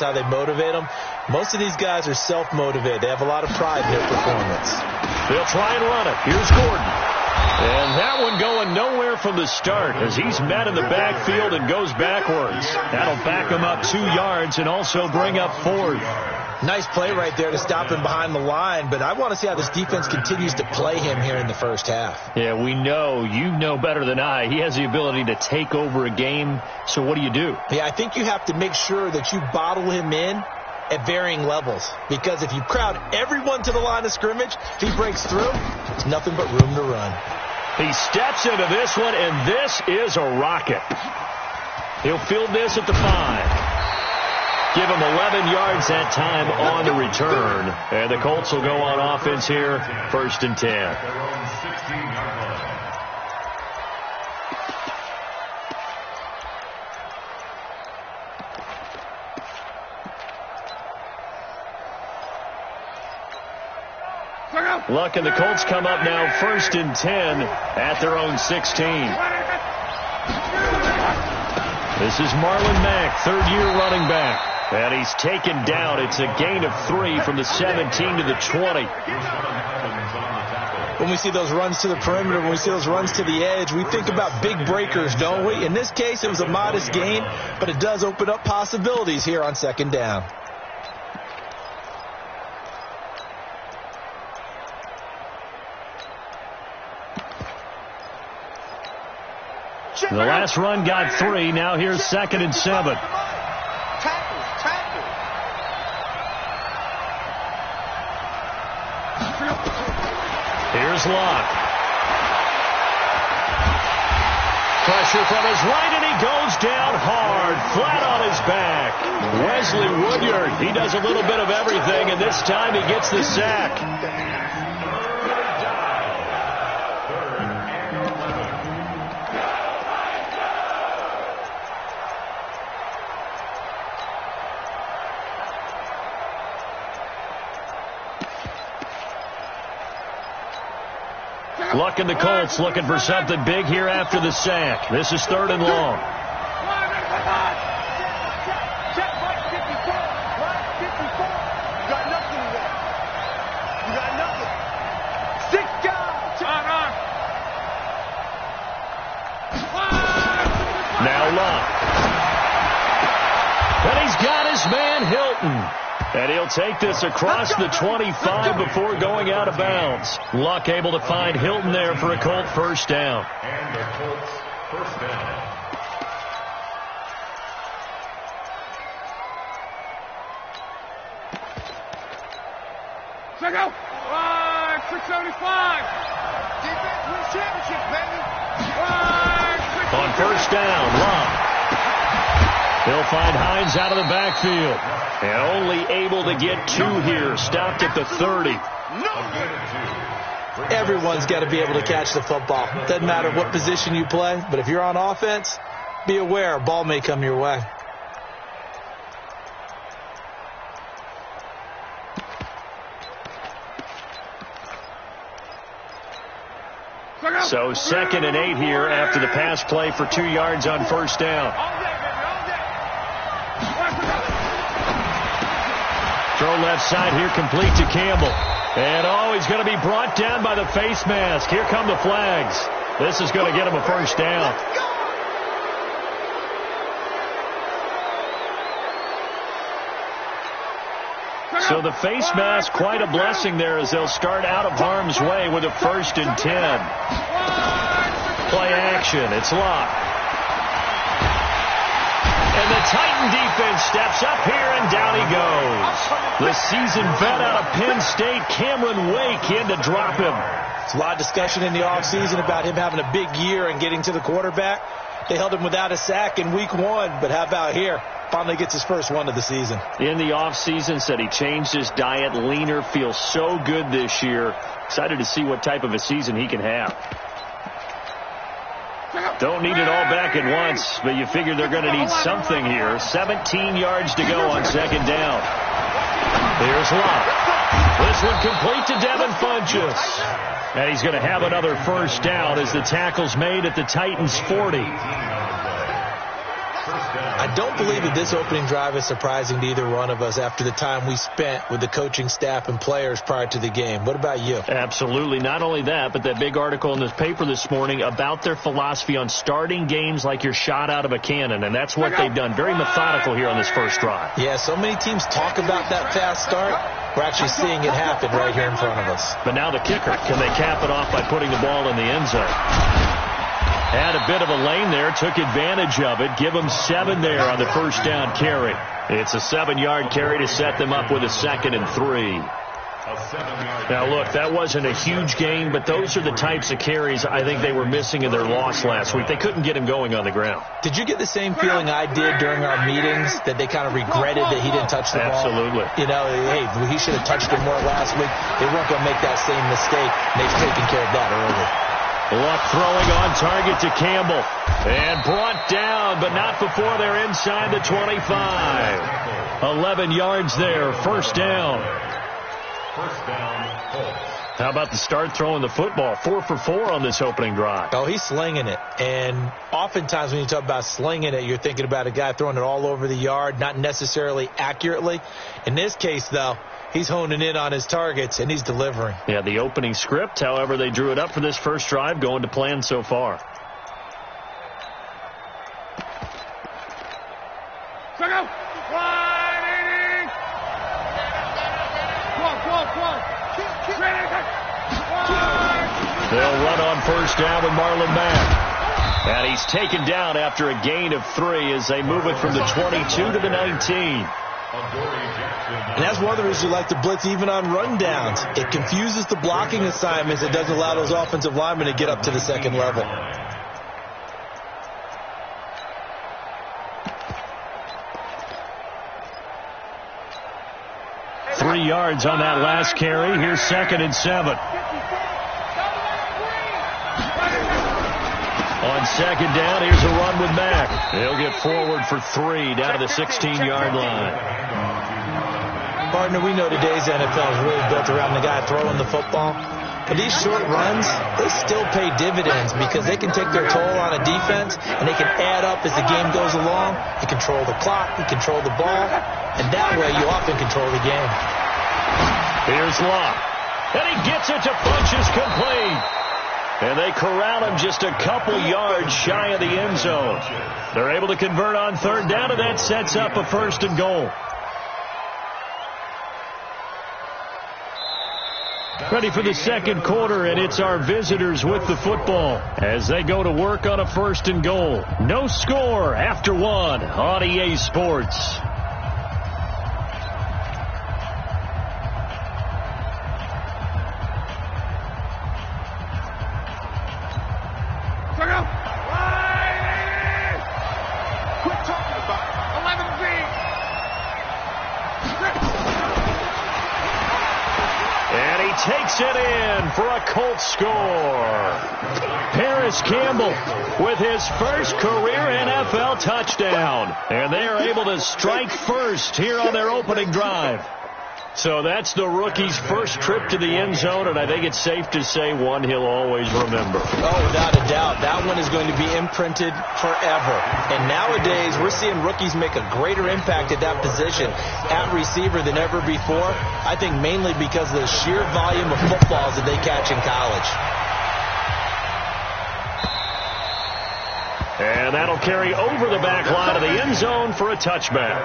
how they motivate them. Most of these guys are self-motivated. They have a lot of pride in their performance. They'll try and run it. Here's Gordon. And that one going nowhere from the start as he's met in the backfield and goes backwards. That'll back him up 2 yards and also bring up 4th. Nice play right there to stop him behind the line, but I want to see how this defense continues to play him here in the first half. Yeah, we know. You know better than I. He has the ability to take over a game, so what do you do? Yeah, I think you have to make sure that you bottle him in at varying levels, because if you crowd everyone to the line of scrimmage, if he breaks through, it's nothing but room to run. He steps into this one, and this is a rocket. He'll field this at the 5. Give him 11 yards that time on the return. And the Colts will go on offense here, 1st and 10. Luck and the Colts come up now 1st and 10 at their own 16. This is Marlon Mack, 3rd-year running back. And he's taken down. It's a gain of 3 from the 17 to the 20. When we see those runs to the perimeter, when we see those runs to the edge, we think about big breakers, don't we? In this case, it was a modest gain, but it does open up possibilities here on 2nd down. The last run got 3. Now here's 2nd and 7. Here's Locke. Pressure from his right, and he goes down hard, flat on his back. Wesley Woodyard, he does a little bit of everything, and this time he gets the sack. Luck and the Colts looking for something big here after the sack. This is 3rd and long. Now Luck. And he's got his man Hilton. And he'll take this across the 25 before going out of bounds. Luck able to find Hilton there for a Colt 1st down. And the Colts 1st down. Check out. 675. Defense wins championship, baby. On 1st down, Luck. They'll find Hines out of the backfield. And only able to get 2 here. Stopped at the 30. Everyone's got to be able to catch the football. Doesn't matter what position you play, but if you're on offense, be aware a ball may come your way. So 2nd and 8 here after the pass play for 2 yards on 1st down. Throw left side here, complete to Campbell. And he's going to be brought down by the face mask. Here come the flags. This is going to get him a 1st down. So the face mask, quite a blessing there as they'll start out of harm's way with a 1st and 10. Play action. It's Locke. And the Titan defense steps up here, and down he goes. The seasoned vet out of Penn State, Cameron Wake, in to drop him. There's a lot of discussion in the offseason about him having a big year and getting to the quarterback. They held him without a sack in week 1, but how about here? Finally gets his first one of the season. In the offseason, said he changed his diet, leaner, feels so good this year. Excited to see what type of a season he can have. Don't need it all back at once, but you figure they're going to need something here. 17 yards to go on 2nd down. Here's Locke. This one complete to Devin Funchess. And he's going to have another 1st down as the tackle's made at the Titans' 40. I don't believe that this opening drive is surprising to either one of us after the time we spent with the coaching staff and players prior to the game. What about you? Absolutely. Not only that, but that big article in this paper this morning about their philosophy on starting games like you're shot out of a cannon, and that's what they've done. Very methodical here on this first drive. Yeah, so many teams talk about that fast start. We're actually seeing it happen right here in front of us. But now the kicker. Can they cap it off by putting the ball in the end zone? Had a bit of a lane there, took advantage of it. Give them 7 there on the first down carry. It's a 7-yard carry to set them up with a 2nd and 3. Now, look, that wasn't a huge gain, but those are the types of carries I think they were missing in their loss last week. They couldn't get him going on the ground. Did you get the same feeling I did during our meetings, that they kind of regretted that he didn't touch the ball? Absolutely. You know, hey, he should have touched it more last week. They weren't going to make that same mistake, and they've taken care of that early. Luck throwing on target to Campbell. And brought down, but not before they're inside the 25. 11 yards there, first down. First down, Colts. How about the start throwing the football? 4 for 4 on this opening drive. Oh, he's slinging it. And oftentimes when you talk about slinging it, you're thinking about a guy throwing it all over the yard, not necessarily accurately. In this case, though, he's honing in on his targets, and he's delivering. Yeah, the opening script, however, they drew it up for this first drive, going to plan so far. Check out. 180. Come on. They'll run on first down with Marlon Mack. And he's taken down after a gain of 3 as they move it from the 22 to the 19. And that's one of the reasons you like to blitz even on rundowns. It confuses the blocking assignments. It doesn't allow those offensive linemen to get up to the second level. Three yards on that last carry. Here's 2nd and 7. On second down, here's a run with Mack. He'll get forward for 3 down to the 16-yard line. Partner, we know today's NFL is really built around the guy throwing the football. But these short runs, they still pay dividends because they can take their toll on a defense, and they can add up as the game goes along. You control the clock, you control the ball, and that way you often control the game. Here's Locke, and he gets it to Funchess complete. And they corral him just a couple yards shy of the end zone. They're able to convert on third down, and that sets up a 1st and goal. Ready for the second quarter, and it's our visitors with the football as they go to work on a 1st and goal. No score after 1 on EA Sports. Takes it in for a Colts score. Paris Campbell with his first career NFL touchdown. And they are able to strike first here on their opening drive. So that's the rookie's first trip to the end zone, and I think it's safe to say one he'll always remember. Oh, without a doubt. That one is going to be imprinted forever. And nowadays, we're seeing rookies make a greater impact at that position at receiver than ever before. I think mainly because of the sheer volume of footballs that they catch in college. And that'll carry over the back line of the end zone for a touchback.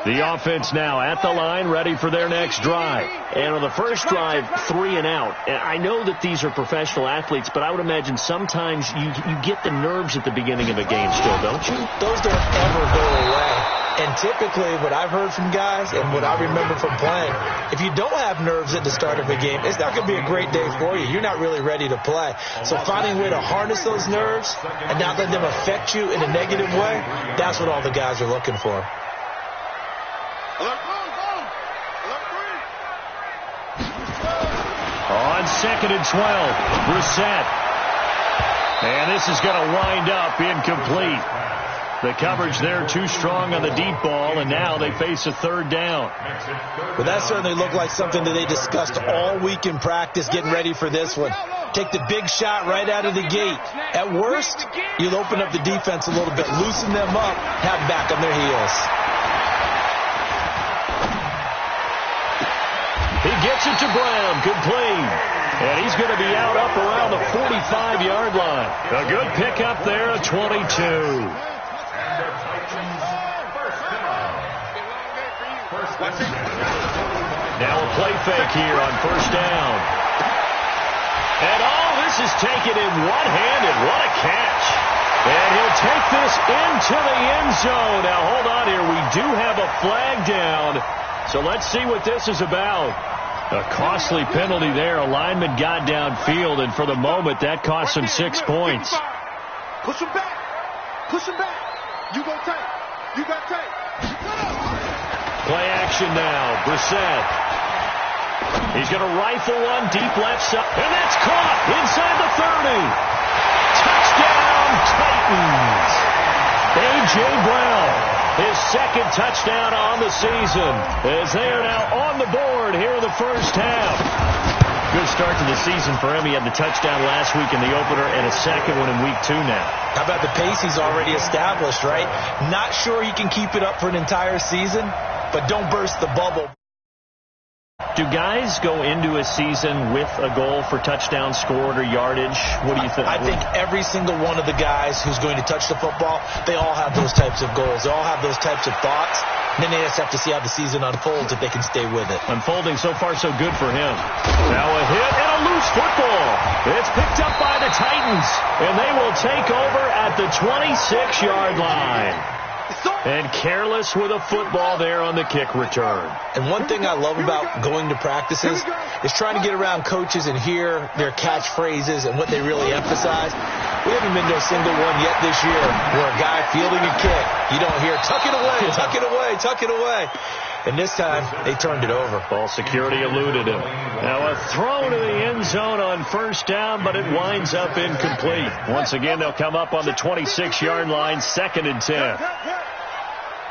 The offense now at the line, ready for their next drive. And on the first drive, 3 and out. And I know that these are professional athletes, but I would imagine sometimes you get the nerves at the beginning of a game still, don't you? Those don't ever go away. And typically what I've heard from guys and what I remember from playing, if you don't have nerves at the start of a game, it's not going to be a great day for you. You're not really ready to play. So finding a way to harness those nerves and not let them affect you in a negative way, that's what all the guys are looking for. On 2nd and 12, Brissett. And this is going to wind up incomplete. The coverage there too strong on the deep ball, and now they face a third down. Well, that certainly looked like something that they discussed all week in practice getting ready for this one. Take the big shot right out of the gate. At worst, you'll open up the defense a little bit, loosen them up, have them back on their heels. He gets it to Brown, complete. And he's going to be out up around the 45-yard line. A good pickup there at 22. Now a play fake here on first down. And this is taken in one-handed. What a catch. And he'll take this into the end zone. Now hold on here. We do have a flag down. So let's see what this is about. A costly penalty there. A lineman got downfield, and for the moment, that cost him 6 points. Push him back. Push him back. You go tight. You got tight. Play action now. Brissett. He's going to rifle one deep left side. And that's caught inside the 30. Touchdown, Titans. A.J. Brown, his second touchdown on the season, as they are now on the board here in the first half. Good start to the season for him. He had the touchdown last week in the opener and a second one in week 2 now. How about the pace he's already established, right? Not sure he can keep it up for an entire season, but don't burst the bubble. Do guys go into a season with a goal for touchdown scored or yardage? What do you think? I think every single one of the guys who's going to touch the football, they all have those types of goals. They all have those types of thoughts. And then they just have to see how the season unfolds if they can stay with it. Unfolding so far so good for him. Now a hit and a loose football. It's picked up by the Titans, and they will take over at the 26-yard line. And careless with a football there on the kick return. And one thing I love about going to practices is trying to get around coaches and hear their catchphrases and what they really emphasize. We haven't been to a single one yet this year where a guy fielding a kick, you don't hear, tuck it away, tuck it away, tuck it away. And this time, they turned it over. Ball security eluded him. Now a throw to the end zone on first down, but it winds up incomplete. Once again, they'll come up on the 26-yard line, 2nd and 10.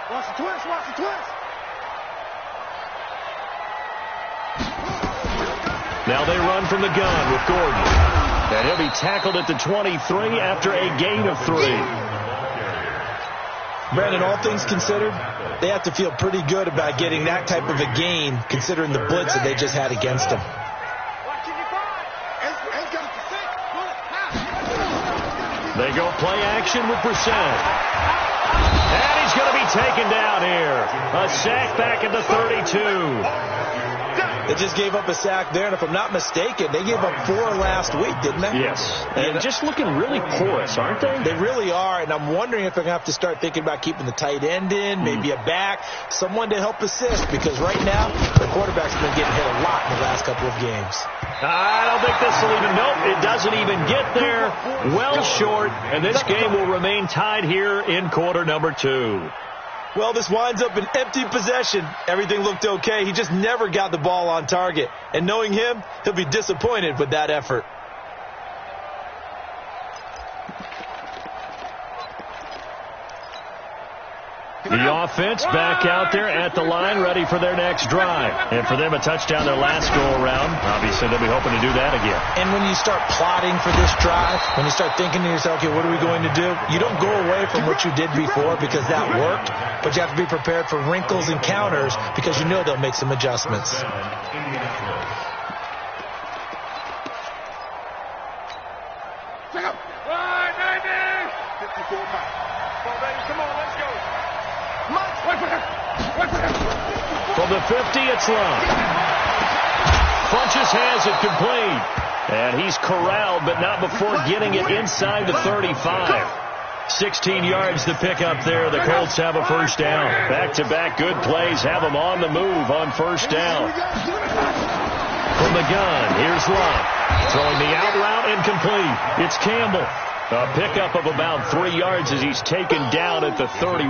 Watch the twist, watch the twist. Now they run from the gun with Gordon. And he'll be tackled at the 23 after a gain of 3. Brandon, all things considered, they have to feel pretty good about getting that type of a gain considering the blitz that they just had against them. They go play action with Brissett. And he's going to be taken down here. A sack back at the 32. They just gave up a sack there, and if I'm not mistaken, they gave up 4 last week, didn't they? Yes. And just looking really porous, aren't they? They really are, and I'm wondering if they're going to have to start thinking about keeping the tight end in, maybe a back, someone to help assist, because right now, the quarterback's been getting hit a lot in the last couple of games. I don't think this will even, nope, it doesn't even get there. Well short, and this game will remain tied here in quarter number 2. Well, this winds up in empty possession. Everything looked okay. He just never got the ball on target. And knowing him, he'll be disappointed with that effort. The offense back out there at the line, ready for their next drive. And for them, a touchdown their last go-around. Obviously, they'll be hoping to do that again. And when you start plotting for this drive, when you start thinking to yourself, okay, what are we going to do? You don't go away from what you did before because that worked, but you have to be prepared for wrinkles and counters because you know they'll make some adjustments. Check up. 190. 54 miles. Come on, baby. Come on, let's go. From the 50, it's long. Funches has it complete. And he's corralled, but not before getting it inside the 35. 16 yards to pick up there. The Colts have a first down. Back-to-back good plays have them on the move on first down. From the gun, here's Love. Throwing the out route incomplete. It's Campbell. A pickup of about 3 yards as he's taken down at the 31.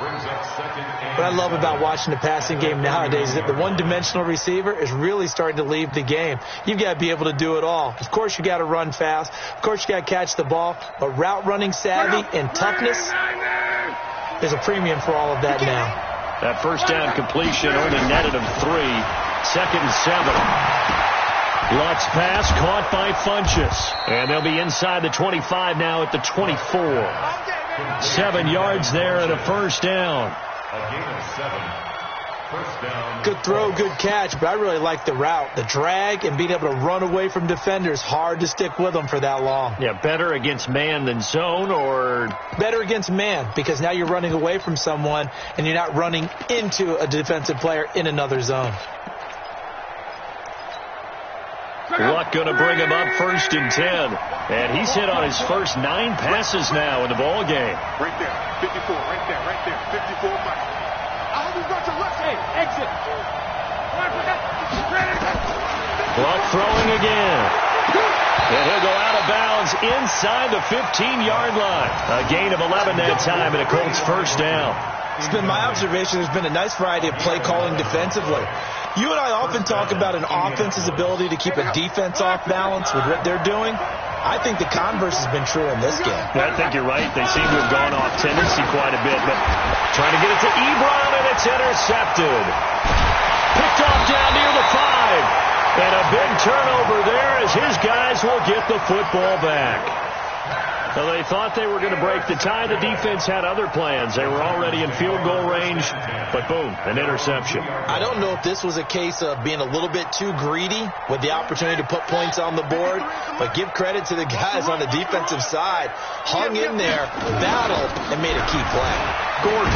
What I love about watching the passing game nowadays is that the one-dimensional receiver is really starting to leave the game. You've got to be able to do it all. Of course, you got to run fast. Of course, you got to catch the ball. But route running savvy and toughness, there's a premium for all of that now. That first down completion only netted him 3. 2nd and 7. Luck's pass caught by Funchess. And they'll be inside the 25 now at the 24. 7 yards there and a first down. A gain of 7. First down. Good throw, good catch, but I really like the route. The drag and being able to run away from defenders, hard to stick with them for that long. Yeah, better against man than zone, or? Better against man, because now you're running away from someone and you're not running into a defensive player in another zone. Luck going to bring him up 1st and 10. And he's hit on his first 9 passes now in the ball game. Right there, 54, right there, 54 Mike. I hope he's got your left hand. Exit. Luck throwing again. And he'll go out of bounds inside the 15-yard line. A gain of 11 that time and a Colts first down. It's been my observation there's been a nice variety of play calling defensively. You and I often talk about an offense's ability to keep a defense off balance with what they're doing. I think the converse has been true in this game. I think you're right. They seem to have gone off tendency quite a bit, but trying to get it to Ebron, and it's intercepted. Picked off down near the 5. And a big turnover there as his guys will get the football back. So they thought they were going to break the tie. The defense had other plans. They were already in field goal range, but boom, an interception. I don't know if this was a case of being a little bit too greedy with the opportunity to put points on the board, but give credit to the guys on the defensive side. Hung in there, battled, and made a key play. Gordon.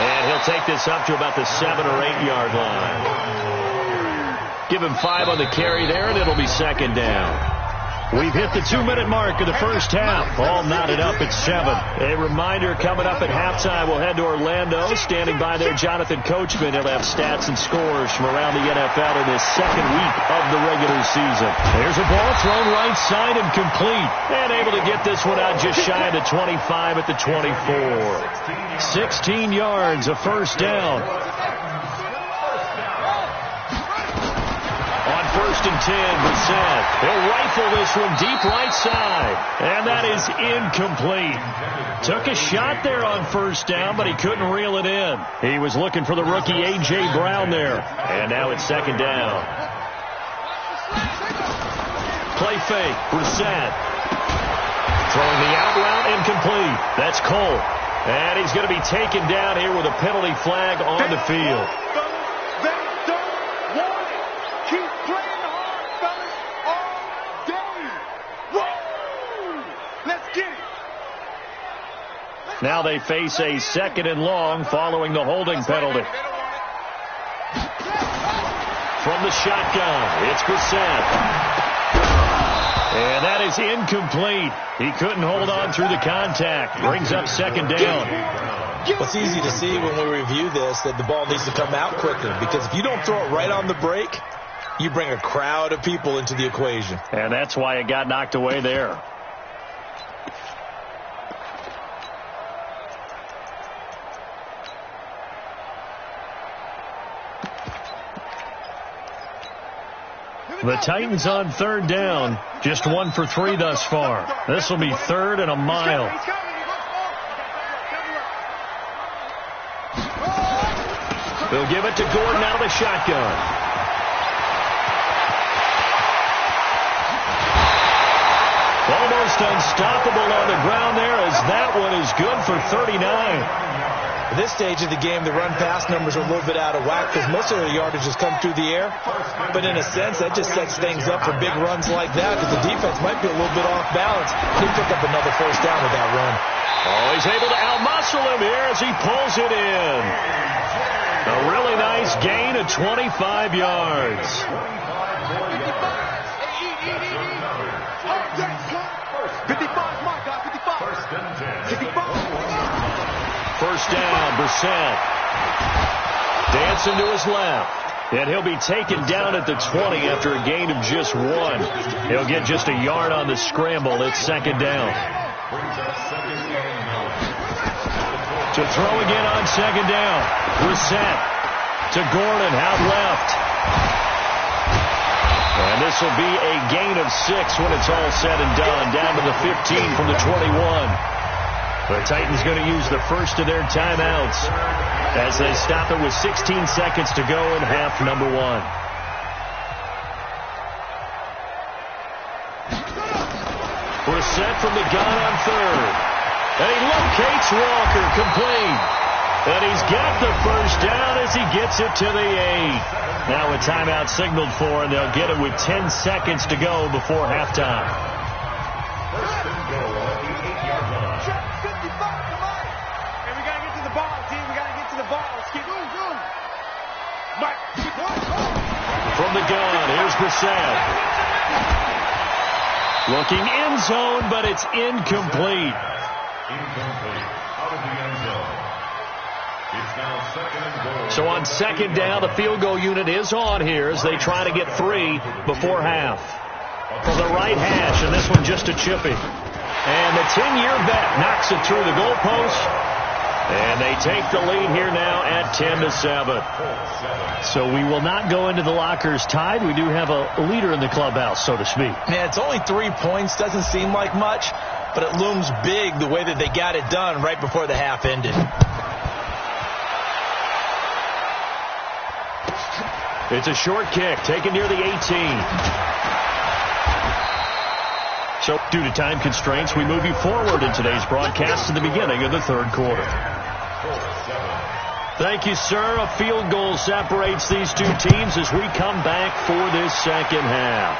And he'll take this up to about the 7 or 8 yard line. Give him 5 on the carry there, and it'll be 2nd down. We've hit the 2-minute mark of the first half. All knotted up at 7. A reminder, coming up at halftime, we'll head to Orlando. Standing by there, Jonathan Coachman. He'll have stats and scores from around the NFL in this 2nd week of the regular season. There's a ball thrown right side and complete. And able to get this one out just shy of the 25 at the 24. 16 yards, a first down. 1st and 10, Brissett. He'll rifle this one deep right side. And that is incomplete. Took a shot there on 1st down, but he couldn't reel it in. He was looking for the rookie A.J. Brown there. And now it's 2nd down. Play fake, Brissett. Throwing the out route incomplete. That's Cole. And he's going to be taken down here with a penalty flag on the field. Now they face a 2nd and long following the holding penalty. From the shotgun, it's Brissett. And that is incomplete. He couldn't hold on through the contact. Brings up 2nd down. Well, it's easy to see when we review this that the ball needs to come out quicker, because if you don't throw it right on the break, you bring a crowd of people into the equation. And that's why it got knocked away there. The Titans on 3rd down. Just 1 for 3 thus far. This will be 3rd and a mile. They'll give it to Gordon out of the shotgun. Almost unstoppable on the ground there, as that one is good for 39. At this stage of the game, the run-pass numbers are a little bit out of whack because most of the yardage has come through the air. But in a sense, that just sets things up for big runs like that because the defense might be a little bit off balance. He picked up another first down with that run. Oh, he's able to out-muscle him here as he pulls it in. A really nice gain of 25 yards. First down, Brissett. Dancing to his left. And he'll be taken down at the 20 after a gain of just 1. He'll get just a yard on the scramble. It's 2nd down. To throw again on second down. Reset to Gordon out left. And this will be a gain of 6 when it's all said and done. Down to the 15 from the 21. The Titans going to use the first of their timeouts as they stop it with 16 seconds to go in half number 1. Reset from the gun on third. And he locates Walker, complete. And he's got the first down as he gets it to the 8. Now a timeout signaled for, and they'll get it with 10 seconds to go before halftime. First and goal at the 8-yard line. Check 55, come on. Hey, we got to get to the ball, team. We got to get to the ball. Let's keep moving. From the gun, here's Brissett. Looking end zone, but it's incomplete. Incomplete. Out of the end zone. It's now second and goal. So on second down, the field goal unit is on here as they try to get 3 before half. From the right hash, and this one just a chippy. And the 10-year vet knocks it through the goalpost. And they take the lead here now at 10-7. So we will not go into the lockers tied. We do have a leader in the clubhouse, so to speak. Man, it's only 3 points. Doesn't seem like much, but it looms big the way that they got it done right before the half ended. It's a short kick taken near the 18. So due to time constraints, we move you forward in today's broadcast to the beginning of the third quarter. Thank you, sir. A field goal separates these two teams as we come back for this second half.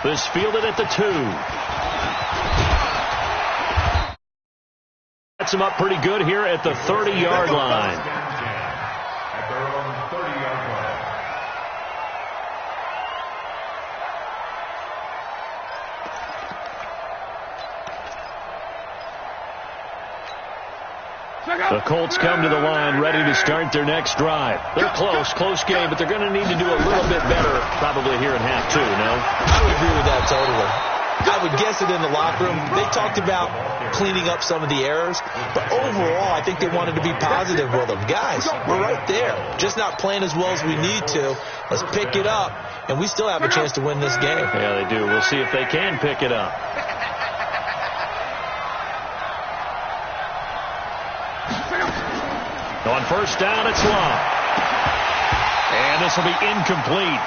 This fielded at the 2. Gets them up pretty good here at the 30-yard line. At their own 30-yard line. The Colts come to the line ready to start their next drive. They're close game, but they're going to need to do a little bit better probably here in half 2, no? I would agree with that totally. I would guess it in the locker room. They talked about cleaning up some of the errors, but overall I think they wanted to be positive with them. Guys, we're right there. Just not playing as well as we need to. Let's pick it up, and we still have a chance to win this game. Yeah, they do. We'll see if they can pick it up. On first down, it's long. And this will be incomplete.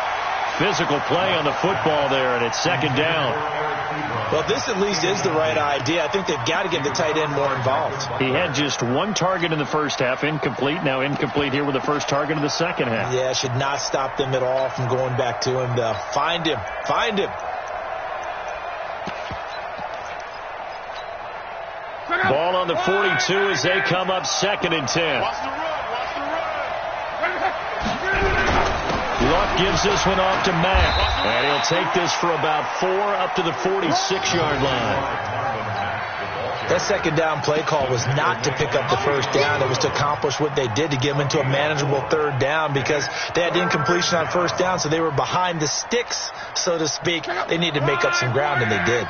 Physical play on the football there, and it's second down. Well, this at least is the right idea. I think they've got to get the tight end more involved. He had just 1 target in the first half, incomplete. Now incomplete here with the first target of the second half. Yeah, should not stop them at all from going back to him, though. Find him. Ball on the 42 as they come up second and 10. Watch the run. Luck gives this one off to Mack. And he'll take this for about 4 up to the 46-yard line. That second down play call was not to pick up the first down. It was to accomplish what they did, to get them into a manageable third down, because they had incompletion on first down, so they were behind the sticks, so to speak. They needed to make up some ground, and they did.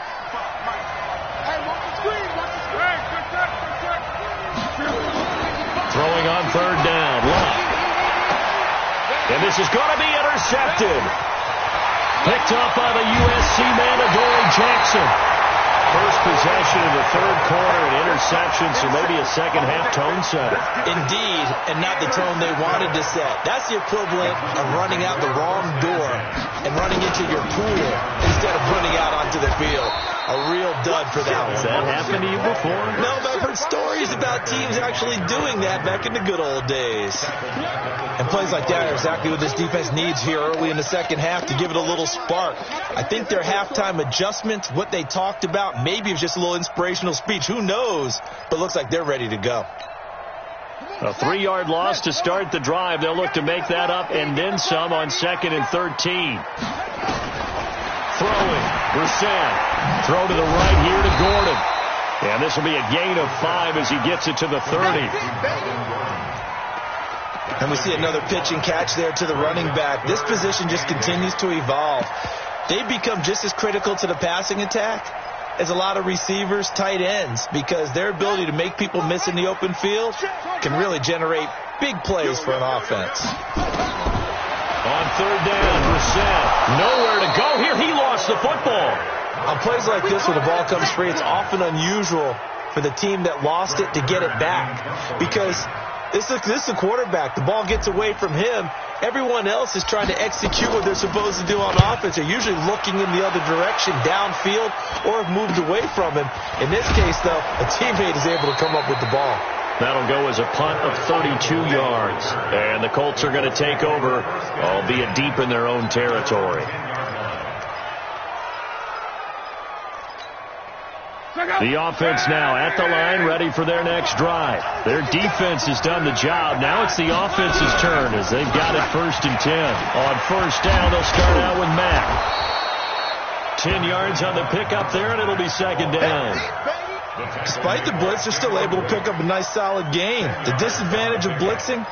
Throwing on third down. Luck. And this is going to be intercepted. Picked up by the USC man, Adoree Jackson. First possession of the third quarter, an interception, so maybe a second-half tone setter. Indeed, and not the tone they wanted to set. That's the equivalent of running out the wrong door and running into your pool instead of running out onto the field. A real dud for that one. Has that happened to you before? No, but I've heard stories about teams actually doing that back in the good old days. And plays like that are exactly what this defense needs here early in the second half to give it a little spark. I think their halftime adjustment, what they talked about, maybe it was just a little inspirational speech. Who knows? But it looks like they're ready to go. A 3-yard loss to start the drive. They'll look to make that up and then some on 2nd and 13. Throwing. Brissett. Throw to the right here to Gordon. And this will be a gain of 5 as he gets it to the 30. And we see another pitch and catch there to the running back. This position just continues to evolve. They've become just as critical to the passing attack is a lot of receivers, tight ends, because their ability to make people miss in the open field can really generate big plays for an offense. On third down, Brissett. Nowhere to go here. He lost the football. On plays like this where the ball comes free, it's often unusual for the team that lost it to get it back, because this is the quarterback. The ball gets away from him. Everyone else is trying to execute what they're supposed to do on offense. They're usually looking in the other direction, downfield, or have moved away from him. In this case, though, a teammate is able to come up with the ball. That'll go as a punt of 32 yards. And the Colts are going to take over, albeit deep in their own territory. The offense now at the line, ready for their next drive. Their defense has done the job. Now it's the offense's turn as they've got it 1st and 10. On first down, they'll start out with Mack. 10 yards on the pickup there, and it'll be 2nd down. Despite the blitz, they're still able to pick up a nice solid gain. The disadvantage of blitzing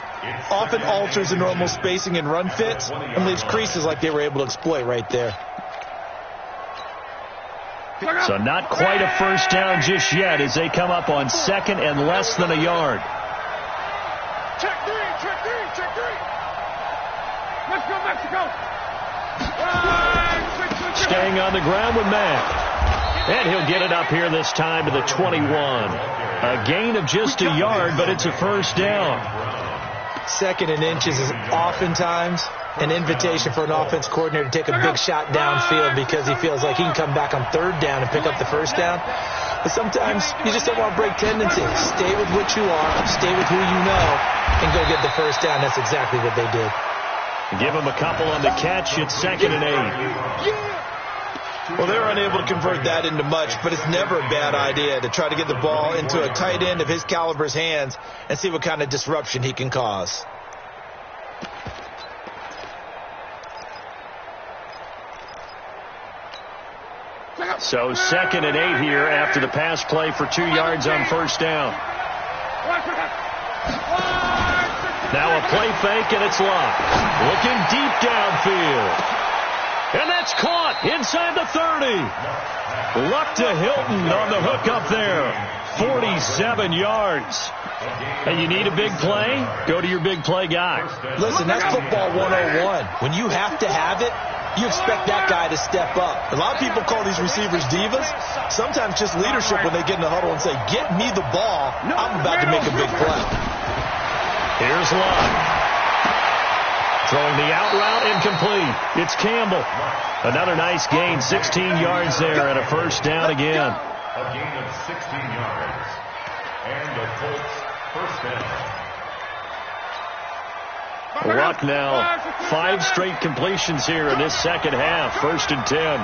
often alters the normal spacing and run fits and leaves creases like they were able to exploit right there. So not quite a first down just yet as they come up on 2nd and less than a yard. Check three, check three, check three. Let's go, Mexico. Staying on the ground with Mack. And he'll get it up here this time to the 21. A gain of just a yard, but it's a first down. 2nd and inches is oftentimes an invitation for an offense coordinator to take a big shot downfield because he feels like he can come back on 3rd down and pick up the first down. But sometimes you just don't want to break tendencies. Stay with what you are, stay with who you know, and go get the first down. That's exactly what they did. Give him a couple on the catch. It's 2nd and 8. Well, they're unable to convert that into much, but it's never a bad idea to try to get the ball into a tight end of his caliber's hands and see what kind of disruption he can cause. So 2nd and 8 here after the pass play for 2 yards on first down. Now a play fake, and it's locked. Looking deep downfield. And that's caught inside the 30. Luck to Hilton on the hook up there. 47 yards. And you need a big play? Go to your big play guy. Listen, that's football 101. When you have to have it, you expect that guy to step up. A lot of people call these receivers divas. Sometimes just leadership when they get in the huddle and say, get me the ball. I'm about to make a big play. Here's Luck. Throwing the out route incomplete. It's Campbell. Another nice gain, 16 yards there and a first down again. A gain of 16 yards. And the Colts first down. Luck now, 5 straight completions here in this second half. 1st and 10.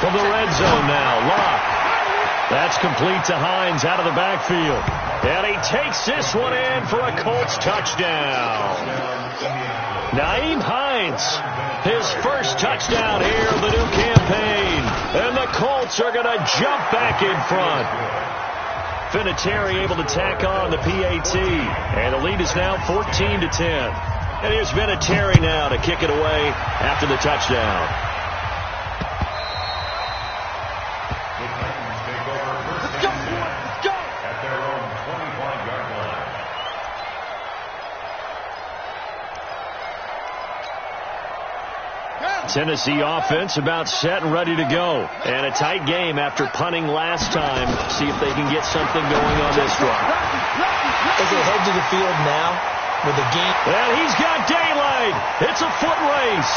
From the red zone now, Luck. That's complete to Hines out of the backfield. And he takes this one in for a Colts touchdown. Naeem Hines, his first touchdown here of the new campaign. And the Colts are going to jump back in front. Vinatieri able to tack on the PAT. And the lead is now 14-10. And here's Vinatieri now to kick it away after the touchdown. Tennessee offense about set and ready to go. And a tight game after punting last time. See if they can get something going on this drive. As they head to the field now with the game. And he's got daylight. It's a foot race.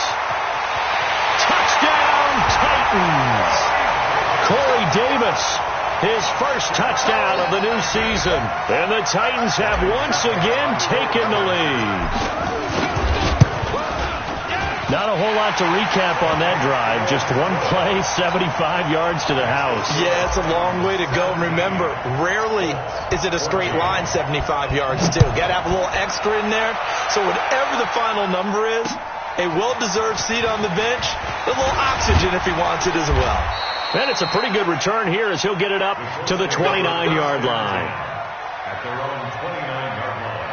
Touchdown, Titans. Corey Davis, his first touchdown of the new season. And the Titans have once again taken the lead. Not a whole lot to recap on that drive. Just one play, 75 yards to the house. Yeah, it's a long way to go. And remember, rarely is it a straight line 75 yards, too. Got to have a little extra in there. So whatever the final number is, a well-deserved seat on the bench, a little oxygen if he wants it as well. And it's a pretty good return here as he'll get it up to the 29-yard line. At their own 29-yard line.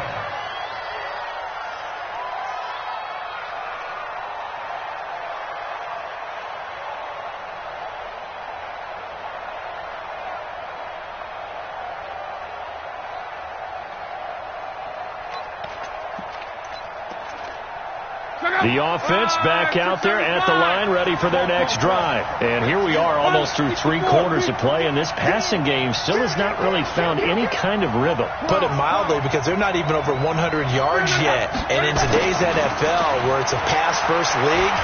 The offense back out there at the line, ready for their next drive. And here we are almost through 3 quarters of play, and this passing game still has not really found any kind of rhythm. Put it mildly, because they're not even over 100 yards yet. And in today's NFL, where it's a pass-first league,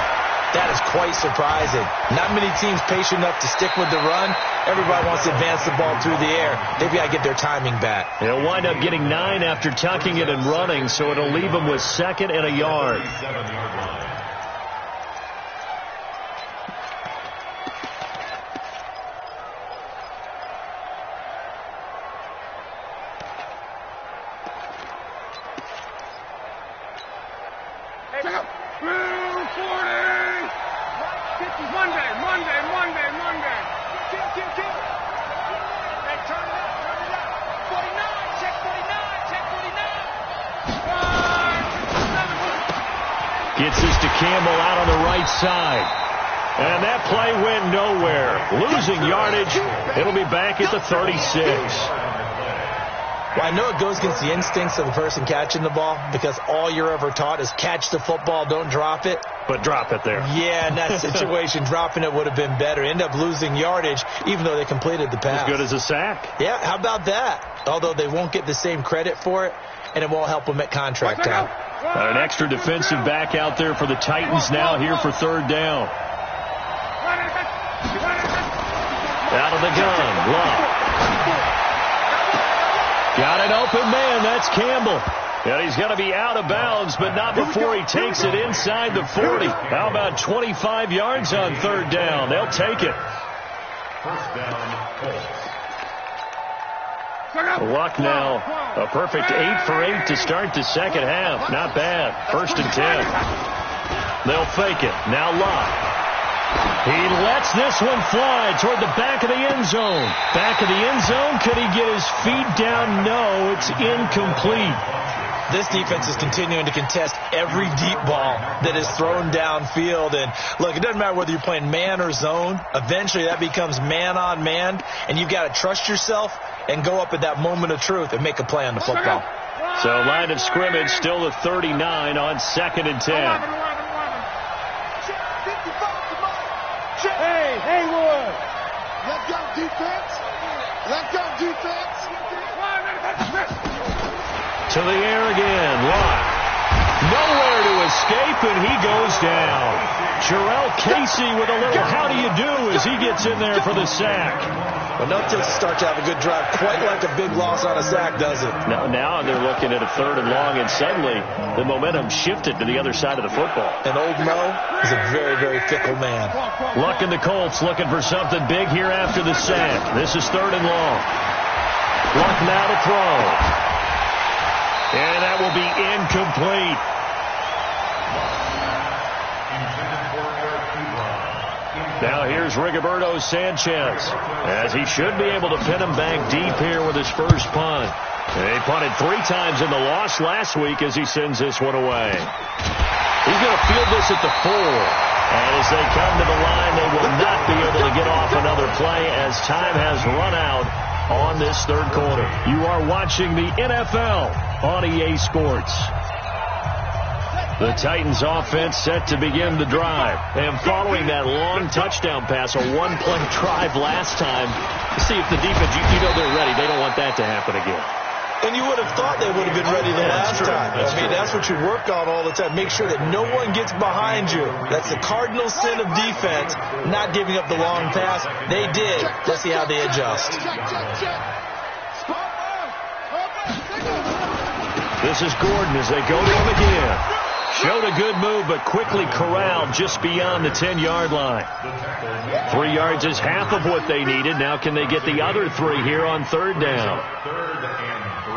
that is quite surprising. Not many teams patient enough to stick with the run. Everybody wants to advance the ball through the air. They've got to get their timing back. They'll wind up getting 9 after tucking it and running, so it'll leave them with 2nd and a yard. Gets this to Campbell out on the right side. And that play went nowhere. Losing yardage. It'll be back at the 36. Well, I know it goes against the instincts of the person catching the ball, because all you're ever taught is catch the football, don't drop it. But drop it there. Yeah, in that situation, dropping it would have been better. End up losing yardage, even though they completed the pass. As good as a sack. Yeah, how about that? Although they won't get the same credit for it, and it won't help them at contract time. An extra defensive back out there for the Titans now here for 3rd down. Out of the gun. Love. Got an open man. That's Campbell. And he's going to be out of bounds, but not before he takes it inside the 40. How about 25 yards on 3rd down? They'll take it. 1st down, Colts. Luck now. A perfect 8 for 8 to start the 2nd half. Not bad. 1st and 10. They'll fake it. Now Luck. He lets this one fly toward the back of the end zone. Back of the end zone. Could he get his feet down? No, it's incomplete. This defense is continuing to contest every deep ball that is thrown downfield. And, look, it doesn't matter whether you're playing man or zone. Eventually that becomes man on man, and you've got to trust yourself and go up at that moment of truth and make a play on the football. So line of scrimmage still at 39 on 2nd and 10. Hey, Haywood! Let go defense! Let go defense! To the air again. Locke. Nowhere to escape, and he goes down. Jarrell Casey with a little how do you do as he gets in there for the sack. Well, no takes a start to have a good drive, quite like a big loss on a sack, does it? Now they're looking at a 3rd and long, and suddenly the momentum shifted to the other side of the football. And old Mo is a very, very fickle man. Luck and the Colts looking for something big here after the sack. This is 3rd and long. Luck now to throw. And that will be incomplete. Now here's Rigoberto Sanchez, as he should be able to pin him back deep here with his first punt. They punted 3 times in the loss last week as he sends this one away. He's going to field this at the 4. And as they come to the line, they will not be able to get off another play as time has run out on this 3rd quarter. You are watching the NFL on EA Sports. The Titans offense set to begin the drive. And following that long touchdown pass, a 1-play drive last time, see if the defense, you know they're ready. They don't want that to happen again. And you would have thought they would have been ready the last time. That's what you work on all the time. Make sure that no one gets behind you. That's the cardinal sin of defense, not giving up the long pass. They did. Let's see how they adjust. This is Gordon as they go to him again. Showed a good move, but quickly corralled just beyond the 10-yard line. 3 yards is half of what they needed. Now can they get the other 3 here on 3rd down? 3rd and 3.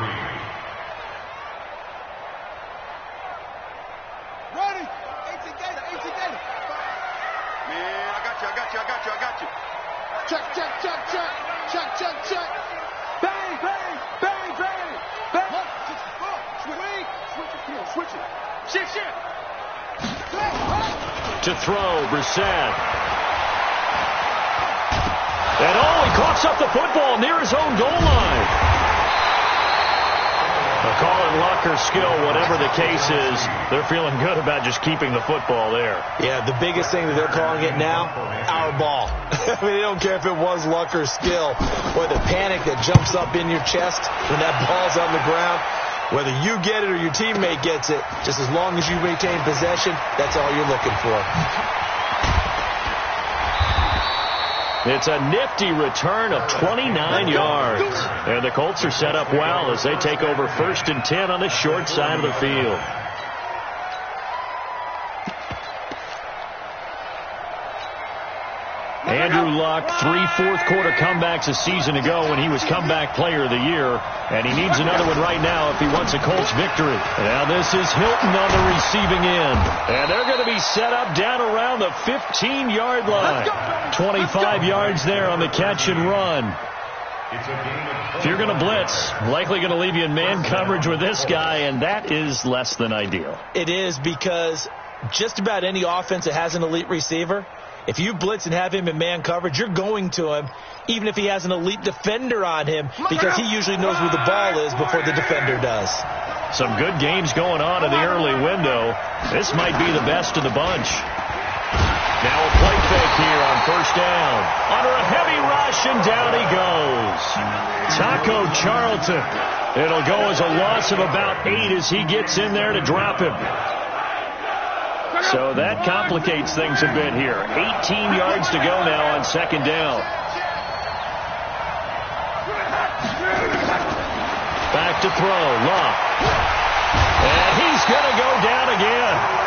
Ready? 18 Gator. Man, I got you. Check. Bang. Switch it. Shit. To throw, Brissett. And he coughs up the football near his own goal line. Well, call it luck or skill, whatever the case is, they're feeling good about just keeping the football there. Yeah, the biggest thing that they're calling it now, our ball. I mean, they don't care if it was luck or skill, or the panic that jumps up in your chest when that ball's on the ground. Whether you get it or your teammate gets it, just as long as you maintain possession, that's all you're looking for. It's a nifty return of 29 yards. And the Colts are set up well as they take over 1st and 10 on the short side of the field. Andrew Luck, 3 fourth-quarter comebacks a season ago when he was comeback player of the year. And he needs another one right now if he wants a Colts victory. Now this is Hilton on the receiving end. And they're going to be set up down around the 15-yard line. 25 yards there on the catch and run. If you're going to blitz, likely going to leave you in man coverage with this guy, and that is less than ideal. It is, because just about any offense that has an elite receiver, if you blitz and have him in man coverage, you're going to him, even if he has an elite defender on him, because he usually knows where the ball is before the defender does. Some good games going on in the early window. This might be the best of the bunch. Now a play fake here on 1st down. Under a heavy rush, and down he goes. Taco Charlton. It'll go as a loss of about 8 as he gets in there to drop him. So that complicates things a bit here. 18 yards to go now on 2nd down. Back to throw. Luck. And he's going to go down again.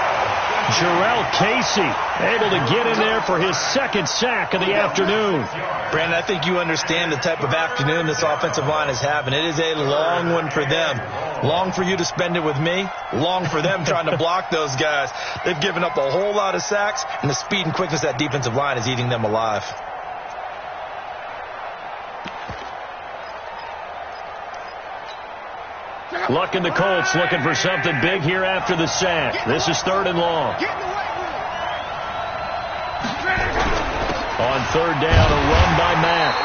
Jarrell Casey able to get in there for his 2nd sack of the afternoon. Brandon, I think you understand the type of afternoon this offensive line is having. It is a long one for them. Long for you to spend it with me. Long for them trying to block those guys. They've given up a whole lot of sacks, and the speed and quickness of that defensive line is eating them alive. Luck and the Colts looking for something big here after the sack. This is 3rd and long. On 3rd down, a run by Mack.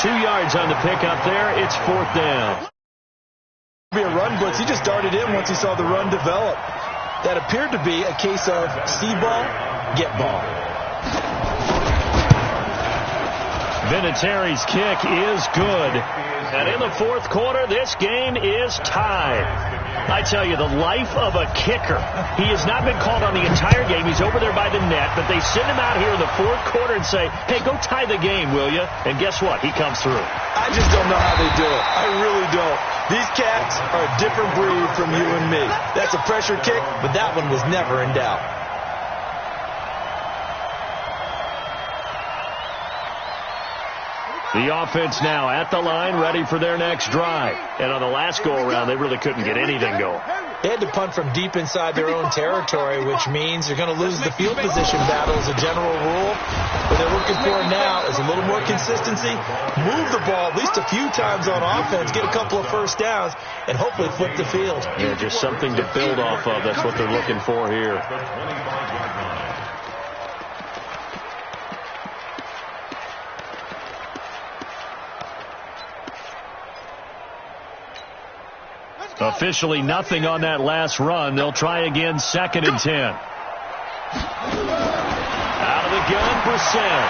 2 yards on the pickup there. It's 4th down. Be a run blitz. He just darted in once he saw the run develop. That appeared to be a case of see ball, get ball. Vinatieri's kick is good. And in the 4th quarter, this game is tied. I tell you, the life of a kicker. He has not been called on the entire game. He's over there by the net, but they send him out here in the 4th quarter and say, hey, go tie the game, will you? And guess what? He comes through. I just don't know how they do it. I really don't. These cats are a different breed from you and me. That's a pressure kick, but that one was never in doubt. The offense now at the line, ready for their next drive. And on the last go-around, they really couldn't get anything going. They had to punt from deep inside their own territory, which means they're going to lose the field position battle as a general rule. What they're looking for now is a little more consistency, move the ball at least a few times on offense, get a couple of 1st downs, and hopefully flip the field. Yeah, just something to build off of. That's what they're looking for here. Officially nothing on that last run. They'll try again, 2nd and 10. Out of the gun, Brissett.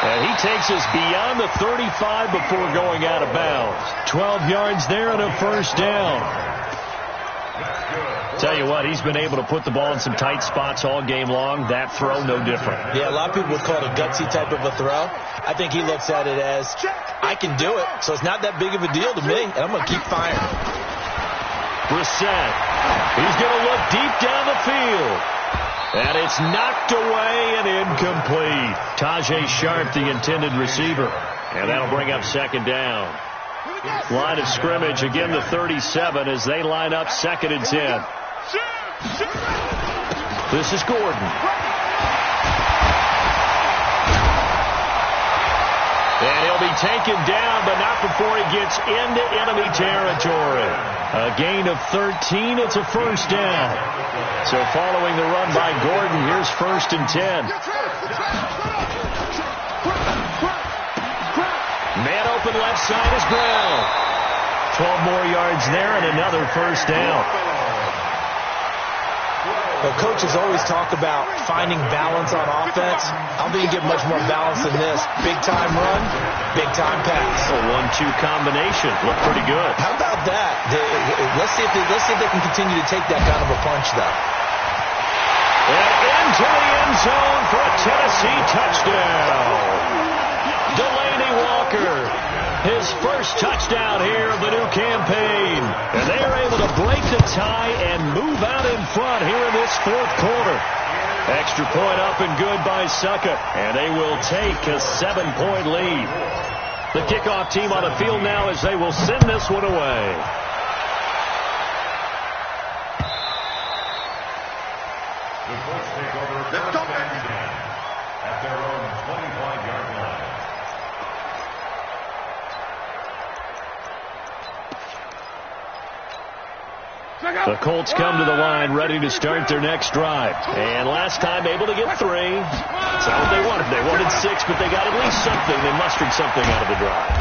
And he takes us beyond the 35 before going out of bounds. 12 yards there and a 1st down. Tell you what, he's been able to put the ball in some tight spots all game long. That throw, no different. Yeah, a lot of people would call it a gutsy type of a throw. I think he looks at it as, I can do it, so it's not that big of a deal to me, and I'm going to keep firing. Brissett. He's going to look deep down the field. And it's knocked away and incomplete. Tajay Sharp, the intended receiver. And that'll bring up 2nd down. Line of scrimmage, again the 37 as they line up 2nd and 10. This is Gordon. And he'll be taken down, but not before he gets into enemy territory. A gain of 13. It's a 1st down. So following the run by Gordon, here's 1st and 10. Man open left side is Brown. 12 more yards there and another first down. Well, coaches always talk about finding balance on offense. I don't think you get much more balance than this. Big-time run, big-time pass. A 1-2 combination. Looked pretty good. How about that? Let's see if they can continue to take that kind of a punch, though. And into the end zone for a Tennessee touchdown. Delaney Walker, his first touchdown here of the new campaign. And they are able to break the tie and move out in front here in this fourth quarter. Extra point up and good by Succa. And they will take a 7-point lead. The kickoff team on the field now as they will send this one away. The Colts take over first and 10 at their own 25-yard line. The Colts come to the line ready to start their next drive. And last time able to get 3. That's not what they wanted. They wanted 6, but they got at least something. They mustered something out of the drive.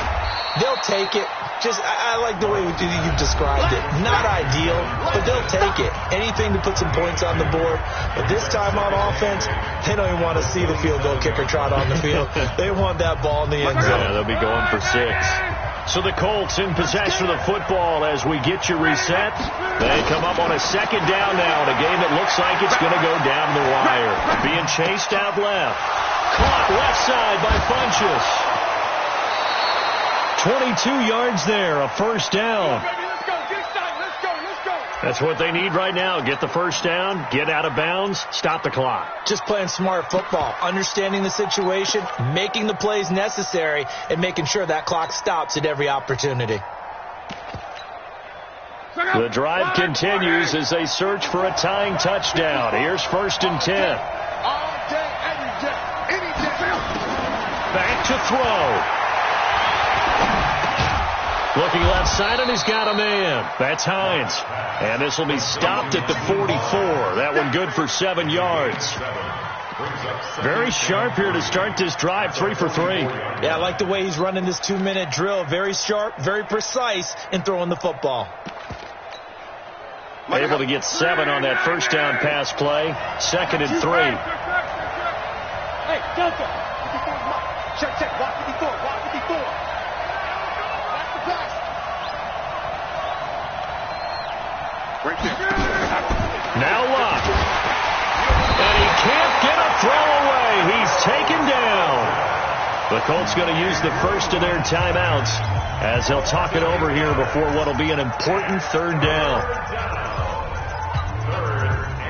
They'll take it. I like the way you've described it. Not ideal, but they'll take it. Anything to put some points on the board. But this time on offense, they don't even want to see the field goal kicker trot on the field. They want that ball in the end zone. Yeah, they'll be going for 6. So the Colts in possession of the football as we get you reset. They come up on a second down now in a game that looks like it's going to go down the wire. Being chased out left. Caught left side by Funchess. 22 yards there, a first down. That's what they need right now. Get the first down, get out of bounds, stop the clock. Just playing smart football, understanding the situation, making the plays necessary, and making sure that clock stops at every opportunity. The drive continues as they search for a tying touchdown. Here's first and 10. Back to throw. Looking left side, and he's got a man. That's Hines. And this will be stopped at the 44. That one good for 7 yards. Very sharp here to start this drive, 3 for 3. Yeah, I like the way he's running this 2-minute drill. Very sharp, very precise in throwing the football. Able to get 7 on that first down pass play. 2nd and 3. Hey, Delta. Check. Walk 54. Right there. Now Luck. And he can't get a throw away. He's taken down. The Colts going to use the first of their timeouts as they'll talk it over here before what will be an important third down.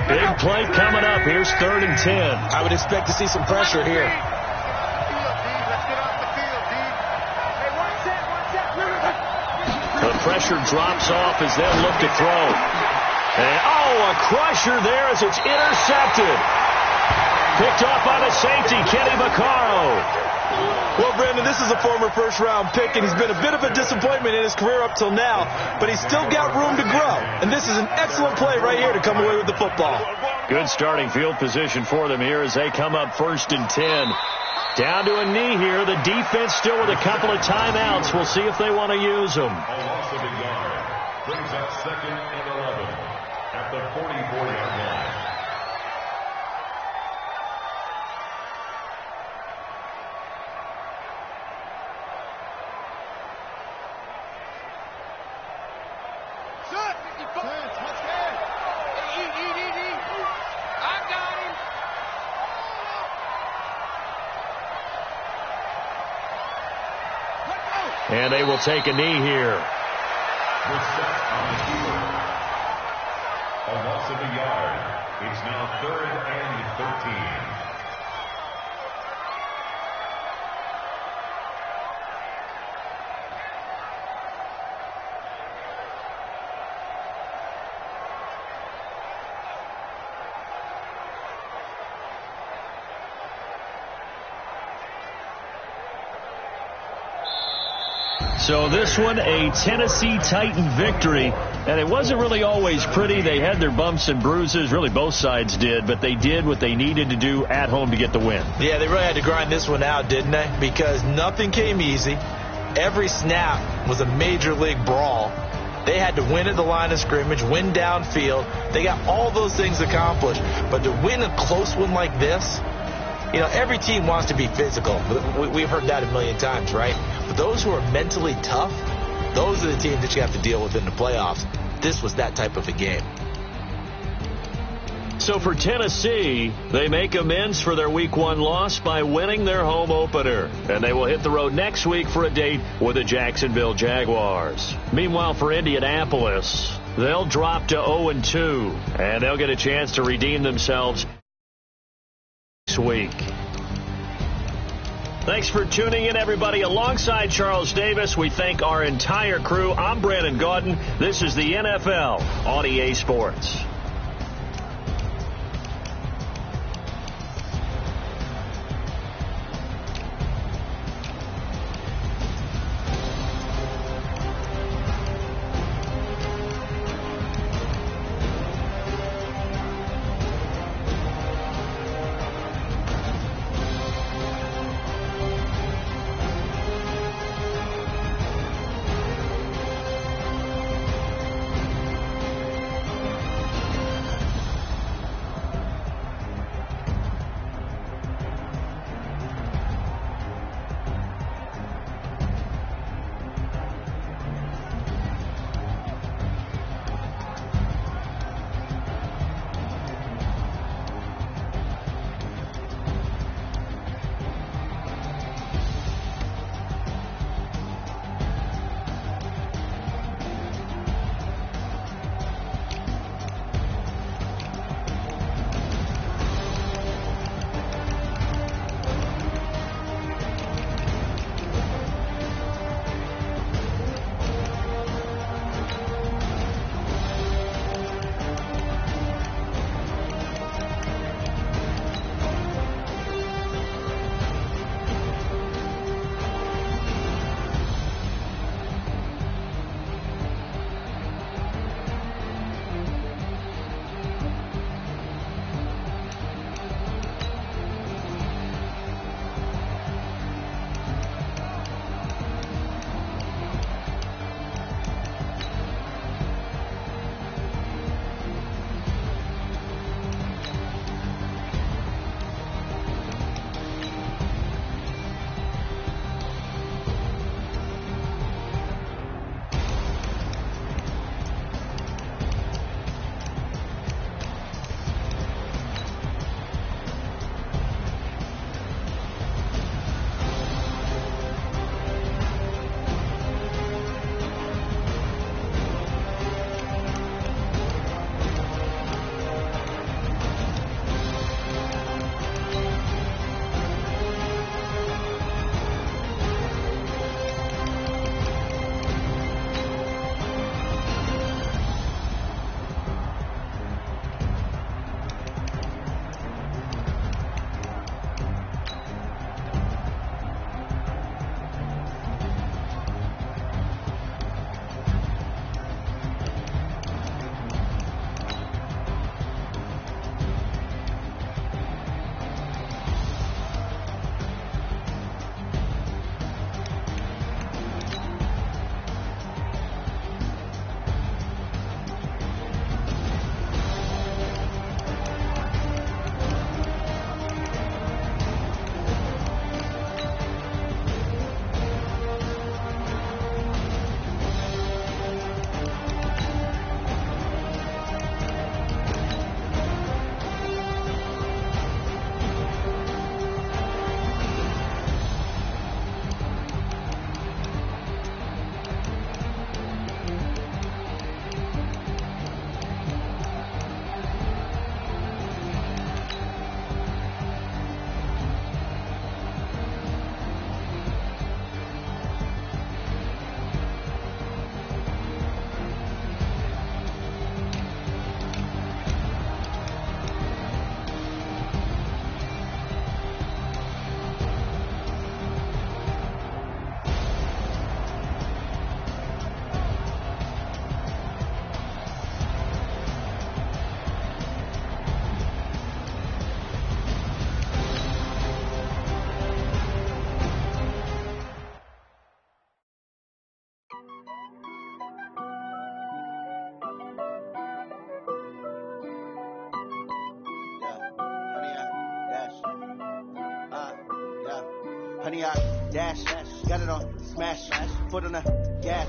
Big play coming up. Here's 3rd and 10. I would expect to see some pressure here. The pressure drops off as they'll look to throw. And, a crusher there as it's intercepted. Picked off by the safety, Kenny Vaccaro. Well, Brandon, this is a former first-round pick, and he's been a bit of a disappointment in his career up till now, but he's still got room to grow. And this is an excellent play right here to come away with the football. Good starting field position for them here as they come up 1st and 10. Down to a knee here. The defense still with a couple of timeouts. We'll see if they want to use them. A loss of a yard brings up 2nd and 11 at the 44-yard line. And they will take a knee here. The set on the keeper. A loss of a yard. It's now 3rd and 13. So this one, a Tennessee Titan victory. And it wasn't really always pretty. They had their bumps and bruises. Really, both sides did. But they did what they needed to do at home to get the win. Yeah, they really had to grind this one out, didn't they? Because nothing came easy. Every snap was a major league brawl. They had to win at the line of scrimmage, win downfield. They got all those things accomplished. But to win a close one like this, you know, every team wants to be physical. We've heard that a million times, right? But those who are mentally tough, those are the teams that you have to deal with in the playoffs. This was that type of a game. So for Tennessee, they make amends for their Week 1 loss by winning their home opener. And they will hit the road next week for a date with the Jacksonville Jaguars. Meanwhile, for Indianapolis, they'll drop to 0-2, and they'll get a chance to redeem themselves next week. Thanks for tuning in, everybody. Alongside Charles Davis, we thank our entire crew. I'm Brandon Gaudin. This is the NFL on EA Sports. 100-yard dash. Got it on smash. Foot on the gas.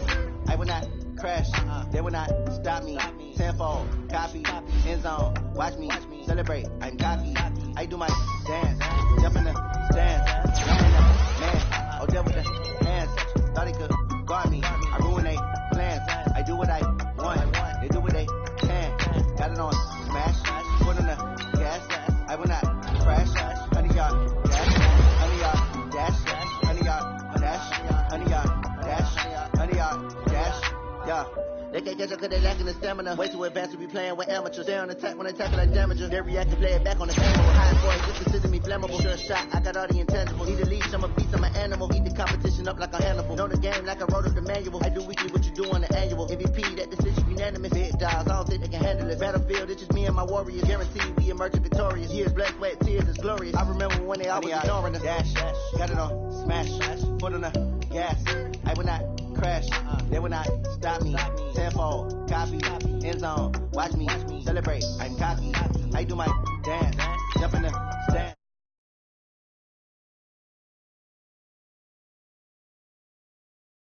I will not crash. They will not stop me. Tenfold, copy, end zone. Watch me celebrate. I'm cocky. I do my dance. Jump in the stands. Jump in the man. Oh, there with the hands. Thought he could guard me. I ruin they plans. I do what I want. They do what they can. Got it on smash. Foot on the gas. I will not crash. 100-yard dash. 100-yard dash. 100-yard dash. 100-yard dash. 100-yard dash. Yeah. They can't catch up cause they lacking the stamina. Way too advanced to be playing with amateurs. Stay on attack when attacking like damager. They react and play it back on the camera. High boy, just consider me flammable. Sure shot, I got all the intangibles. Need a leash, I'm a beast, I'm an animal. Eat the competition up like a Hannibal. Know the game like I wrote up the manual. I do weekly what you do on the annual. MVP, that decision unanimous. Big dials, I don't think they can handle it. Battlefield, it's just me and my warriors. Guaranteed we emerge victorious. Years, blood, sweat, tears, it's glorious. I remember when they always ignoring us. Dash, got it on smash. Foot on the gas. I will not crash. They will not stop me. Tenfold, copy, end zone. Watch me celebrate. I'm cocky. I do my dance. Jump in the